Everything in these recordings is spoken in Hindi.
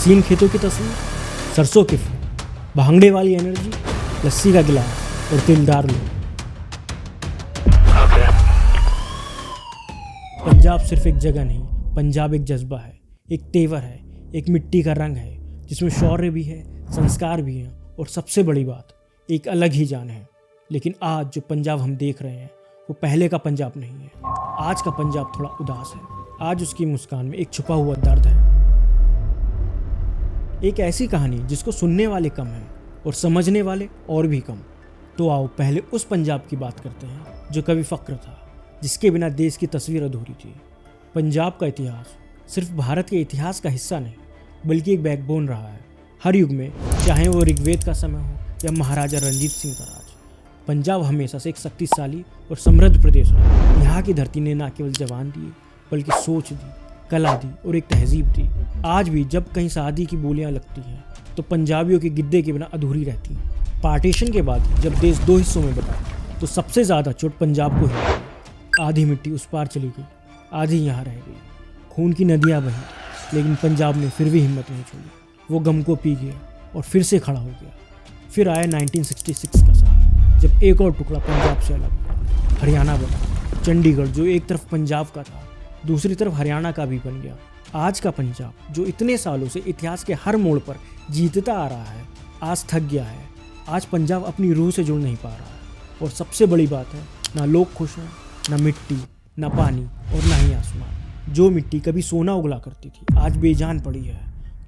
हसीन खेतों की तस्वीर, सरसों के फूल, भांगड़े वाली एनर्जी, लस्सी का गिलास और दिलदार लोग। पंजाब सिर्फ एक जगह नहीं, पंजाब एक जज्बा है, एक तेवर है, एक मिट्टी का रंग है जिसमें शौर्य भी है, संस्कार भी है और सबसे बड़ी बात, एक अलग ही जान है। लेकिन आज जो पंजाब हम देख रहे हैं वो पहले का पंजाब नहीं है। आज का पंजाब थोड़ा उदास है। आज उसकी मुस्कान में एक छुपा हुआ दर्द है। एक ऐसी कहानी जिसको सुनने वाले कम हैं और समझने वाले और भी कम। तो आओ पहले उस पंजाब की बात करते हैं जो कभी फक्र था, जिसके बिना देश की तस्वीर अधूरी थी। पंजाब का इतिहास सिर्फ भारत के इतिहास का हिस्सा नहीं, बल्कि एक बैकबोन रहा है। हर युग में, चाहे वो ऋग्वेद का समय हो या महाराजा रणजीत सिंह का राज, पंजाब हमेशा से एक शक्तिशाली और समृद्ध प्रदेश रहा। यहाँ की धरती ने न केवल जवान दिए, बल्कि सोच दी, कला दी और एक तहजीब दी। आज भी जब कहीं शादी की बोलियां लगती हैं तो पंजाबियों के गिद्दे के बिना अधूरी रहती हैं। पार्टीशन के बाद जब देश दो हिस्सों में बटा तो सबसे ज़्यादा चोट पंजाब को ही लगी। आधी मिट्टी उस पार चली गई, आधी यहाँ रह गई। खून की नदियाँ बहीं, लेकिन पंजाब ने फिर भी हिम्मत नहीं छोड़ी। वो गम को पी गया और फिर से खड़ा हो गया। फिर आया 1966 का साल, जब एक और टुकड़ा पंजाब से अलग हुआ, हरियाणा बना। चंडीगढ़ जो एक तरफ पंजाब का था, दूसरी तरफ हरियाणा का भी बन गया। आज का पंजाब जो इतने सालों से इतिहास के हर मोड़ पर जीतता आ रहा है, आज थक गया है। आज पंजाब अपनी रूह से जुड़ नहीं पा रहा है। और सबसे बड़ी बात है, ना लोग खुश हैं, ना मिट्टी, ना पानी और ना ही आसमान। जो मिट्टी कभी सोना उगला करती थी, आज बेजान पड़ी है।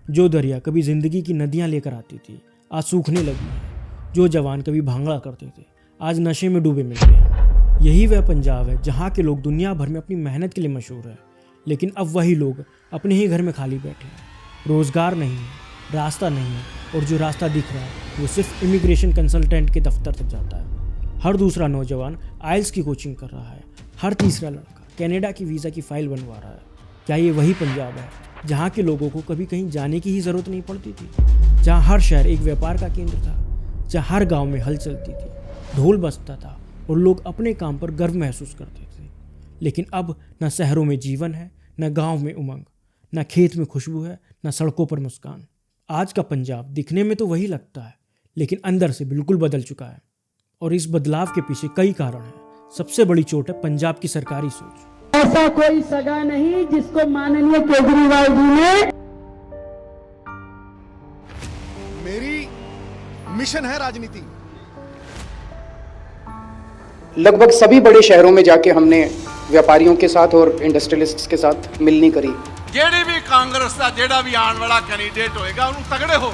जो दरिया कभी जिंदगी की नदियाँ लेकर आती थी, आज सूखने लगी है। जो जवान कभी भांगड़ा करते थे, आज नशे में डूबे मिलते हैं। यही वह पंजाब है जहाँ के लोग दुनिया भर में अपनी मेहनत के लिए मशहूर है, लेकिन अब वही लोग अपने ही घर में खाली बैठे हैं। रोज़गार नहीं है, रास्ता नहीं है, और जो रास्ता दिख रहा है वो सिर्फ इमिग्रेशन कंसल्टेंट के दफ्तर तक जाता है। हर दूसरा नौजवान आइल्स की कोचिंग कर रहा है, हर तीसरा लड़का कनाडा की वीज़ा की फ़ाइल बनवा रहा है। क्या ये वही पंजाब है जहाँ के लोगों को कभी कहीं जाने की ही ज़रूरत नहीं पड़ती थी, जहाँ हर शहर एक व्यापार का केंद्र था, जहाँ हर गाँव में हल चलती थी, ढोल बजता था और लोग अपने काम पर गर्व महसूस करते थे? लेकिन अब न शहरों में जीवन है, न गांव में उमंग, न खेत में खुशबू है, न सड़कों पर मुस्कान। आज का पंजाब दिखने में तो वही लगता है, लेकिन अंदर से बिल्कुल बदल चुका है। और इस बदलाव के पीछे कई कारण हैं। सबसे बड़ी चोट है पंजाब की सरकारी सोच। ऐसा कोई सगा नहीं जिसको माननीय केजरीवाल जी ने। मेरी मिशन है राजनीति। लगभग सभी बड़े शहरों में जाके हमने व्यापारियों के साथ और इंडस्ट्रियलिस्ट्स के साथ मिलनी करी। जेड़ी भी कांग्रेस का जेड़ा भी आने वाला कैंडिडेट होएगा उन्हें तगड़े हो।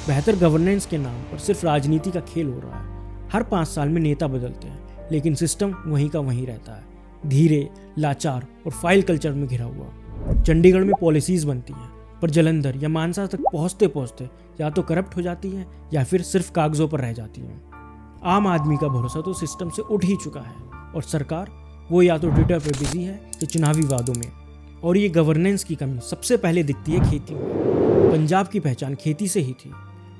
बेहतर गवर्नेंस के नाम पर सिर्फ राजनीति का खेल हो रहा है। हर 5 साल में नेता बदलते हैं, लेकिन सिस्टम वहीं का वहीं रहता है, धीरे, लाचार और फाइल कल्चर में घिरा हुआ। चंडीगढ़ में पॉलिसीज बनती हैं, पर जलंधर या मानसा तक पहुंचते पहुंचते या तो करप्ट हो जाती हैं या फिर सिर्फ कागजों पर रह जाती हैं। आम आदमी का भरोसा तो सिस्टम से उठ ही चुका है, और सरकार वो या तो ट्विटर पर बिजी है या चुनावी वादों में। और ये गवर्नेंस की कमी सबसे पहले दिखती है खेती में। पंजाब की पहचान खेती से ही थी,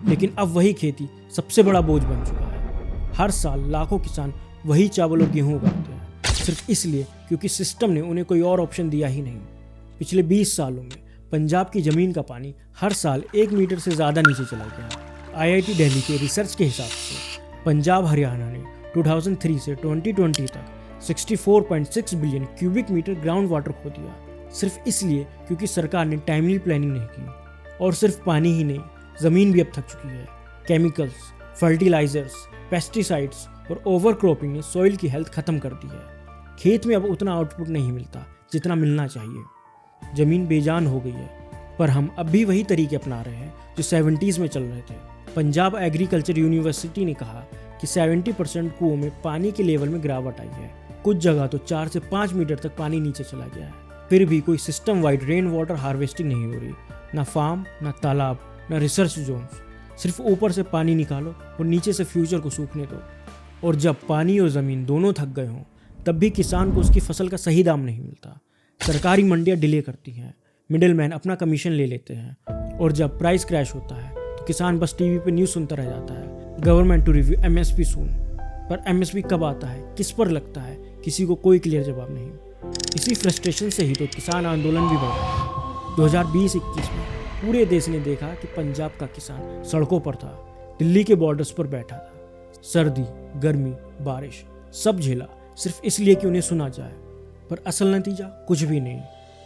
लेकिन अब वही खेती सबसे बड़ा बोझ बन चुका है। हर साल लाखों किसान वही चावल और गेहूं उगाते हैं, सिर्फ इसलिए क्योंकि सिस्टम ने उन्हें कोई और ऑप्शन दिया ही नहीं। पिछले 20 सालों में पंजाब की ज़मीन का पानी हर साल 1 मीटर से ज़्यादा नीचे चला गया। IIT दिल्ली के रिसर्च के हिसाब से पंजाब हरियाणा ने 2003 से 2020 तक 64.6 billion cubic metre ground water खो दिया, सिर्फ इसलिए क्योंकि सरकार ने टाइमली प्लानिंग नहीं की। और सिर्फ पानी ही नहीं, ज़मीन भी अब थक चुकी है। केमिकल्स, फर्टिलाइजर्स, पेस्टिसाइड्स और ओवरक्रॉपिंग ने सॉइल की हेल्थ ख़त्म कर दी है। खेत में अब उतना आउटपुट नहीं मिलता जितना मिलना चाहिए। ज़मीन बेजान हो गई है, पर हम अब भी वही तरीके अपना रहे हैं जो 70s में चल रहे थे। पंजाब एग्रीकल्चर यूनिवर्सिटी ने कहा कि 70% कुओं में पानी के लेवल में गिरावट आई है। कुछ जगह तो 4 से 5 मीटर तक पानी नीचे चला गया है। फिर भी कोई system wide rain water harvesting नहीं हो रही। ना फार्म, ना तालाब, ना रिसर्च जोन्स। सिर्फ ऊपर से पानी निकालो और नीचे से फ्यूचर को सूखने दो। और जब पानी और ज़मीन दोनों थक गए हों, तब भी किसान को उसकी फसल का सही दाम नहीं मिलता। सरकारी मंडियाँ डिले करती हैं, मिडिलमैन अपना कमीशन ले लेते हैं, और जब प्राइस क्रैश होता है तो किसान बस टीवी पे न्यूज़ सुनता रह जाता है, गवर्नमेंट टू रिव्यू MSP सून। पर MSP कब आता है, किस पर लगता है, किसी को कोई क्लियर जवाब नहीं। इसी फ्रस्ट्रेशन से ही तो किसान आंदोलन भी बढ़ रहा है। 2020-21 में पूरे देश ने देखा कि पंजाब का किसान सड़कों पर था, दिल्ली के बॉर्डर्स पर बैठा था, सर्दी, गर्मी, बारिश सब झेला सिर्फ इसलिए कि उन्हें सुना जाए। पर असल नतीजा कुछ भी नहीं,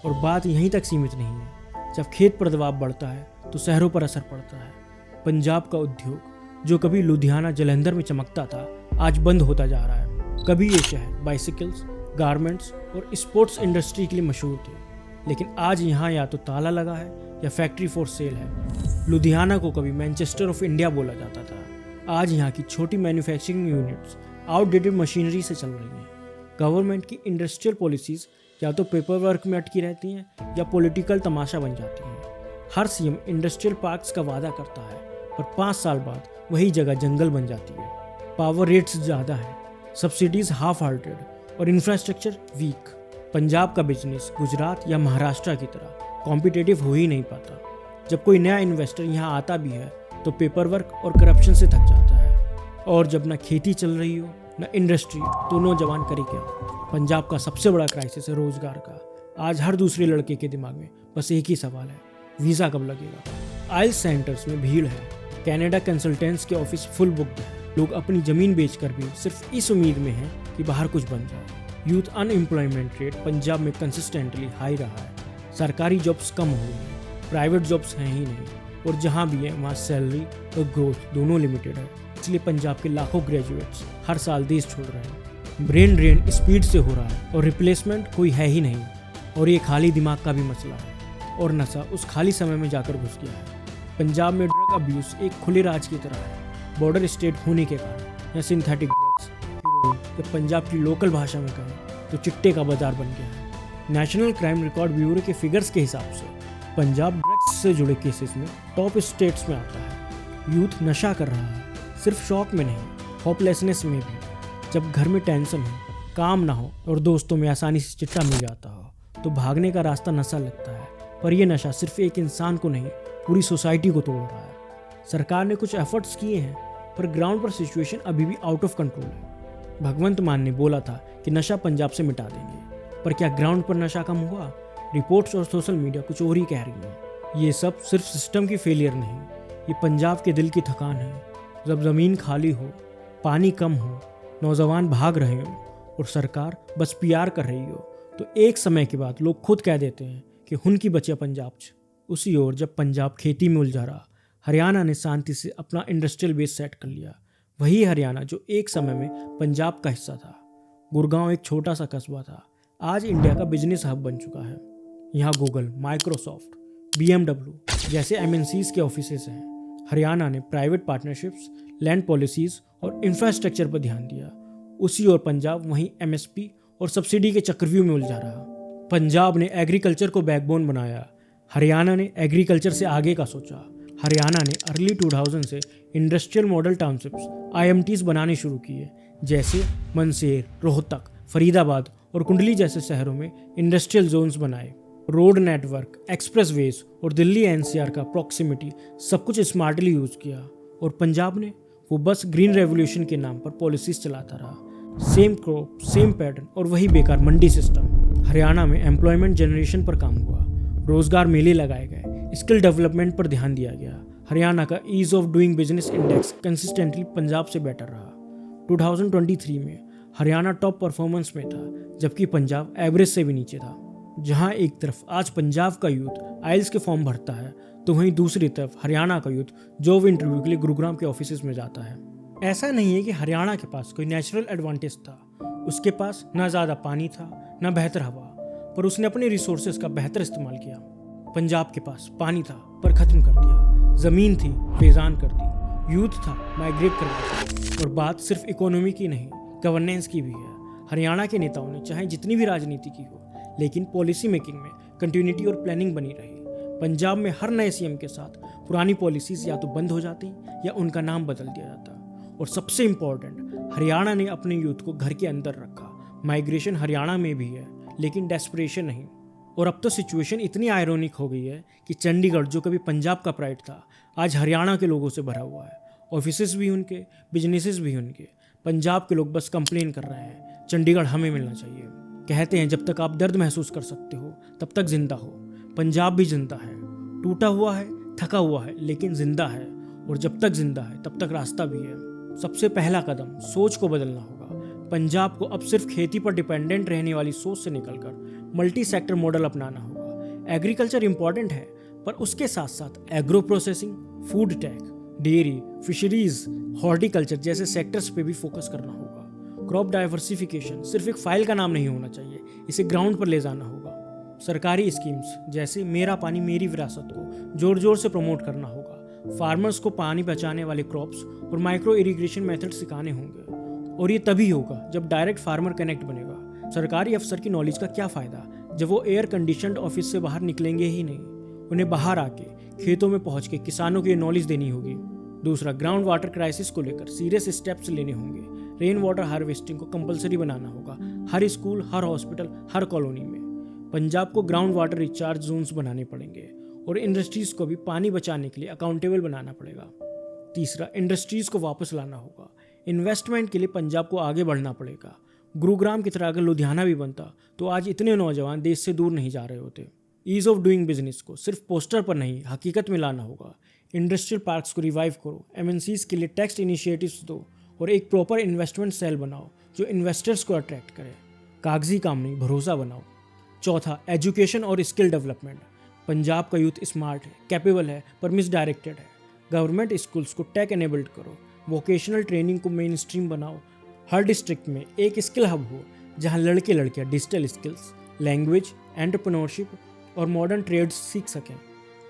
और बात यहीं तक सीमित नहीं है। जब खेत पर दबाव बढ़ता है तो शहरों पर असर पड़ता है। पंजाब का उद्योग जो कभी लुधियाना जलंधर में चमकता था, आज बंद होता जा रहा है। कभी ये शहर बाइसिकल्स, गारमेंट्स और स्पोर्ट्स इंडस्ट्री के लिए मशहूर थे, लेकिन आज यहाँ या तो ताला लगा है या फैक्ट्री फॉर सेल है। लुधियाना को कभी मैनचेस्टर ऑफ इंडिया बोला जाता था, आज यहाँ की छोटी मैन्युफैक्चरिंग यूनिट्स आउटडेटेड मशीनरी से चल रही हैं। गवर्नमेंट की इंडस्ट्रियल पॉलिसीज या तो पेपर वर्क में अटकी रहती हैं या पॉलिटिकल तमाशा बन जाती हैं। हर सीएम इंडस्ट्रियल पार्क्स का वादा करता है, पर 5 साल बाद वही जगह जंगल बन जाती है। पावर रेट्स ज़्यादा है, सब्सिडीज हाफ हार्टेड और इंफ्रास्ट्रक्चर वीक। पंजाब का बिजनेस गुजरात या महाराष्ट्र की तरह कॉम्पिटिटिव हो ही नहीं पाता। जब कोई नया इन्वेस्टर यहाँ आता भी है तो पेपर वर्क और करप्शन से थक जाता है, और जब ना खेती चल रही हो न इंडस्ट्री, तो नौजवान करे क्या। पंजाब का सबसे बड़ा क्राइसिस है रोजगार का। आज हर दूसरे लड़के के दिमाग में बस एक ही सवाल है, वीज़ा कब लगेगा। आइल्स सेंटर्स में भीड़ है, कनाडा कंसल्टेंट्स के ऑफिस फुल बुक्ड है। लोग अपनी ज़मीन बेचकर भी सिर्फ इस उम्मीद में हैं कि बाहर कुछ बन जाए। यूथ अनएम्प्लॉयमेंट रेट पंजाब में कंसिस्टेंटली हाई रहा है। सरकारी जॉब्स कम हो गई हैं, प्राइवेट जॉब्स हैं ही नहीं, और जहाँ भी है वहाँ सैलरी और ग्रोथ दोनों लिमिटेड है। इसलिए पंजाब के लाखों ग्रेजुएट्स हर साल देश छोड़ रहे हैं। ब्रेन ड्रेन स्पीड से हो रहा है और रिप्लेसमेंट कोई है ही नहीं, और ये खाली दिमाग का भी मसला है, और नशा उस खाली समय में जाकर घुस गया है। पंजाब में ड्रग अब्यूज़ एक खुले राज की तरह है। बॉर्डर स्टेट होने के कारण या सिंथेटिक ड्रग्स, हेरोइन, जब पंजाब की लोकल भाषा में कहें तो चिट्टे का बाजार बन गया है। नेशनल क्राइम रिकॉर्ड ब्यूरो के फिगर्स के हिसाब से पंजाब ड्रग्स से जुड़े केसेस में टॉप स्टेट्स में आता है। यूथ नशा कर रहा है, सिर्फ शौक में नहीं, होपलेसनेस में भी। जब घर में टेंशन हो, काम ना हो और दोस्तों में आसानी से चिट्टा मिल जाता हो तो भागने का रास्ता नशा लगता है। पर यह नशा सिर्फ एक इंसान को नहीं, पूरी सोसाइटी को तोड़ रहा है। सरकार ने कुछ एफर्ट्स किए हैं, पर ग्राउंड पर सिचुएशन अभी भी आउट ऑफ कंट्रोल है। भगवंत मान ने बोला था कि नशा पंजाब से मिटा देंगे, पर क्या ग्राउंड पर नशा कम हुआ? रिपोर्ट्स और सोशल मीडिया कुछ और ही कह रही है। ये सब सिर्फ सिस्टम की फेलियर नहीं, ये पंजाब के दिल की थकान है। जब ज़मीन खाली हो, पानी कम हो, नौजवान भाग रहे हो और सरकार बस पीआर कर रही हो, तो एक समय के बाद लोग खुद कह देते हैं कि हुनकी बचे पंजाब च। उसी ओर जब पंजाब खेती में उलझा रहा, हरियाणा ने शांति से अपना इंडस्ट्रियल बेस सेट कर लिया। वही हरियाणा जो एक समय में पंजाब का हिस्सा था। गुड़गांव एक छोटा सा कस्बा था, आज इंडिया का बिजनेस हब बन चुका है। यहाँ गूगल, माइक्रोसॉफ्ट, BMW जैसे MNCs के ऑफिसेज हैं। हरियाणा ने प्राइवेट पार्टनरशिप्स, लैंड पॉलिसीज और इंफ्रास्ट्रक्चर पर ध्यान दिया। उसी ओर पंजाब वहीं MSP और सब्सिडी के चक्रव्यूह में उलझा रहा। पंजाब ने एग्रीकल्चर को बैकबोन बनाया, हरियाणा ने एग्रीकल्चर से आगे का सोचा। हरियाणा ने अर्ली 2000 से इंडस्ट्रियल मॉडल टाउनशिप्स IMTs बनाने शुरू किए, जैसे मनसेर, रोहतक, फरीदाबाद और कुंडली जैसे शहरों में इंडस्ट्रियल जोन्स बनाए। रोड नेटवर्क, एक्सप्रेसवेज और दिल्ली NCR का प्रॉक्सिमिटी सब कुछ स्मार्टली यूज किया। और पंजाब ने वो बस ग्रीन रेवोल्यूशन के नाम पर पॉलिसीज चलाता रहा। सेम क्रॉप, सेम पैटर्न और वही बेकार मंडी सिस्टम। हरियाणा में एम्प्लॉयमेंट जनरेशन पर काम हुआ, रोजगार मेले लगाए गए, स्किल डेवलपमेंट पर ध्यान दिया गया। हरियाणा का ease of doing business index consistently Punjab से बेटर रहा। 2023 में हरियाणा टॉप परफॉर्मेंस में था, जबकि पंजाब एवरेज से भी नीचे था। जहां एक तरफ आज पंजाब का यूथ आइल्स के फॉर्म भरता है, तो वहीं दूसरी तरफ हरियाणा का यूथ जॉब इंटरव्यू के लिए गुरुग्राम के ऑफिस में जाता है। ऐसा नहीं है कि हरियाणा के पास कोई नेचुरल एडवांटेज था। उसके पास ना ज़्यादा पानी था, ना बेहतर हवा, पर उसने अपने रिसोर्सेज का बेहतर इस्तेमाल किया। पंजाब के पास पानी था, पर ख़त्म कर दिया। ज़मीन थी, बेजान कर दी। यूथ था, माइग्रेट कर दिया। और बात सिर्फ इकोनॉमी की नहीं, गवर्नेंस की भी है। हरियाणा के नेताओं ने चाहे जितनी भी राजनीति की हो, लेकिन पॉलिसी मेकिंग में कंटिन्यूटी और प्लानिंग बनी रही। पंजाब में हर नए CM के साथ पुरानी पॉलिसीज या तो बंद हो जाती या उनका नाम बदल दिया जाता। और सबसे इम्पोर्टेंट, हरियाणा ने अपने यूथ को घर के अंदर रखा। माइग्रेशन हरियाणा में भी है, लेकिन डेस्परेशन नहीं। और अब तो सिचुएशन इतनी आयरोनिक हो गई है कि चंडीगढ़ जो कभी पंजाब का प्राइड था, आज हरियाणा के लोगों से भरा हुआ है। ऑफिसेज भी उनके, बिजनेसेस भी उनके। पंजाब के लोग बस कंप्लेन कर रहे हैं, चंडीगढ़ हमें मिलना चाहिए। कहते हैं जब तक आप दर्द महसूस कर सकते हो तब तक जिंदा हो। पंजाब भी जिंदा है, टूटा हुआ है, थका हुआ है, लेकिन जिंदा है। और जब तक जिंदा है तब तक रास्ता भी है। सबसे पहला कदम सोच को बदलना होगा। पंजाब को अब सिर्फ खेती पर डिपेंडेंट रहने वाली सोच से निकलकर मल्टी सेक्टर मॉडल अपनाना होगा। एग्रीकल्चर इंपॉर्टेंट है, पर उसके साथ साथ agro processing, food tech, dairy, fisheries, horticulture जैसे सेक्टर्स पे भी फोकस करना होगा। क्रॉप डाइवर्सिफिकेशन सिर्फ एक फाइल का नाम नहीं होना चाहिए, इसे ग्राउंड पर ले जाना होगा। सरकारी स्कीम्स जैसे मेरा पानी मेरी विरासत को जोर जोर से प्रमोट करना होगा। फार्मर्स को पानी बचाने वाले क्रॉप्स और माइक्रो इरिगेशन मेथड सिखाने होंगे। और ये तभी होगा जब डायरेक्ट फार्मर कनेक्ट बनेगा। सरकारी अफसर की नॉलेज का क्या फ़ायदा जब वो एयर कंडीशनड ऑफिस से बाहर निकलेंगे ही नहीं। उन्हें बाहर आके खेतों में पहुंच के किसानों को ये नॉलेज देनी होगी। दूसरा, ग्राउंड वाटर क्राइसिस को लेकर सीरियस स्टेप्स लेने होंगे। रेन वाटर हार्वेस्टिंग को कंपलसरी बनाना होगा हर स्कूल, हर हॉस्पिटल, हर कॉलोनी में। पंजाब को ग्राउंड वाटर रिचार्ज जोन्स बनाने पड़ेंगे और इंडस्ट्रीज को भी पानी बचाने के लिए अकाउंटेबल बनाना पड़ेगा। तीसरा, इंडस्ट्रीज को वापस लाना होगा। इन्वेस्टमेंट के लिए पंजाब को आगे बढ़ना पड़ेगा। गुरुग्राम की तरह अगर लुधियाना भी बनता तो आज इतने नौजवान देश से दूर नहीं जा रहे होते। ईज ऑफ डूइंग बिजनेस को सिर्फ पोस्टर पर नहीं, हकीकत में लाना होगा। इंडस्ट्रियल पार्क्स को रिवाइव करो, एमएनसीज के लिए टैक्स इनिशिएटिव्स दो और एक प्रॉपर इन्वेस्टमेंट सेल बनाओ जो इन्वेस्टर्स को अट्रैक्ट करे। कागजी काम नहीं, भरोसा बनाओ। चौथा, एजुकेशन और स्किल डेवलपमेंट। पंजाब का यूथ स्मार्ट है, कैपेबल है, पर मिसडायरेक्टेड है। गवर्नमेंट स्कूल्स को टेक एनेबल्ड करो, वोकेशनल ट्रेनिंग को मेन स्ट्रीम बनाओ। हर डिस्ट्रिक्ट में एक स्किल हब हो जहां लड़के लड़कियां डिजिटल स्किल्स, लैंग्वेज, एंटरप्रेन्योरशिप और मॉडर्न ट्रेड्स सीख सकें।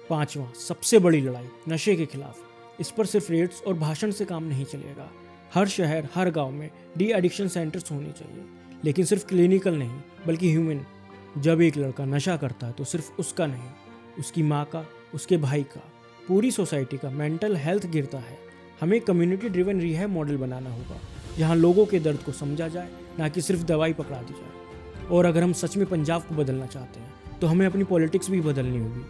पांचवा, सबसे बड़ी लड़ाई नशे के खिलाफ। इस पर सिर्फ रेड्स और भाषण से काम नहीं चलेगा। हर शहर, हर गांव में डी एडिक्शन सेंटर्स होने चाहिए, लेकिन सिर्फ क्लिनिकल नहीं बल्कि ह्यूमन। जब एक लड़का नशा करता है तो सिर्फ उसका नहीं, उसकी माँ का, उसके भाई का, पूरी सोसाइटी का मेंटल हेल्थ गिरता है। हमें कम्युनिटी ड्रिवन रिहैब मॉडल बनाना होगा जहाँ लोगों के दर्द को समझा जाए, ना कि सिर्फ दवाई पकड़ा दी जाए। और अगर हम सच में पंजाब को बदलना चाहते हैं तो हमें अपनी पॉलिटिक्स भी बदलनी होगी।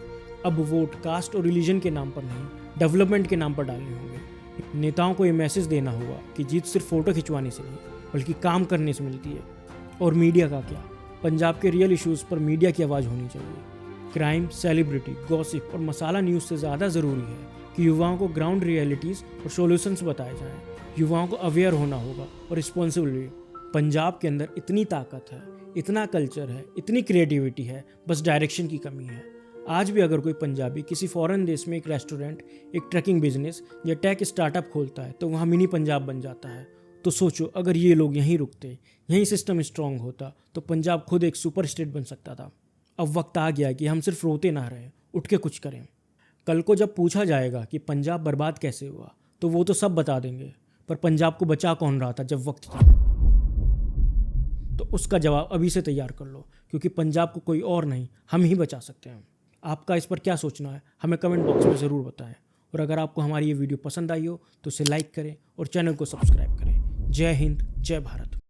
अब वोट कास्ट और रिलीजन के नाम पर नहीं, डेवलपमेंट के नाम पर डालने होंगे। नेताओं को ये मैसेज देना होगा कि जीत सिर्फ फोटो खिंचवाने से नहीं बल्कि काम करने से मिलती है। और मीडिया का क्या, पंजाब के रियल इश्यूज़ पर मीडिया की आवाज़ होनी चाहिए। क्राइम, सेलिब्रिटी, गॉसिप और मसाला न्यूज़ से ज़्यादा ज़रूरी है कि युवाओं को ग्राउंड रियलिटीज़ और सॉल्यूशंस बताए जाएं। युवाओं को अवेयर होना होगा और रिस्पॉन्सिबल भी। पंजाब के अंदर इतनी ताकत है, इतना कल्चर है, इतनी क्रिएटिविटी है, बस डायरेक्शन की कमी है। आज भी अगर कोई पंजाबी किसी फॉरेन देश में एक रेस्टोरेंट, एक ट्रकिंग बिजनेस या टेक स्टार्टअप खोलता है तो वहाँ मिनी पंजाब बन जाता है। तो सोचो, अगर ये लोग यहीं रुकते, यहीं सिस्टम स्ट्रांग होता तो पंजाब खुद एक सुपर स्टेट बन सकता था। अब वक्त आ गया कि हम सिर्फ रोते ना रहें, उठ के कुछ करें। कल को जब पूछा जाएगा कि पंजाब बर्बाद कैसे हुआ तो वो तो सब बता देंगे, पर पंजाब को बचा कौन रहा था जब वक्त था? तो उसका जवाब अभी से तैयार कर लो, क्योंकि पंजाब को कोई और नहीं, हम ही बचा सकते हैं। आपका इस पर क्या सोचना है हमें कमेंट बॉक्स में ज़रूर बताएं। और अगर आपको हमारी ये वीडियो पसंद आई हो तो उसे लाइक करें और चैनल को सब्सक्राइब करें। जय हिंद, जय भारत।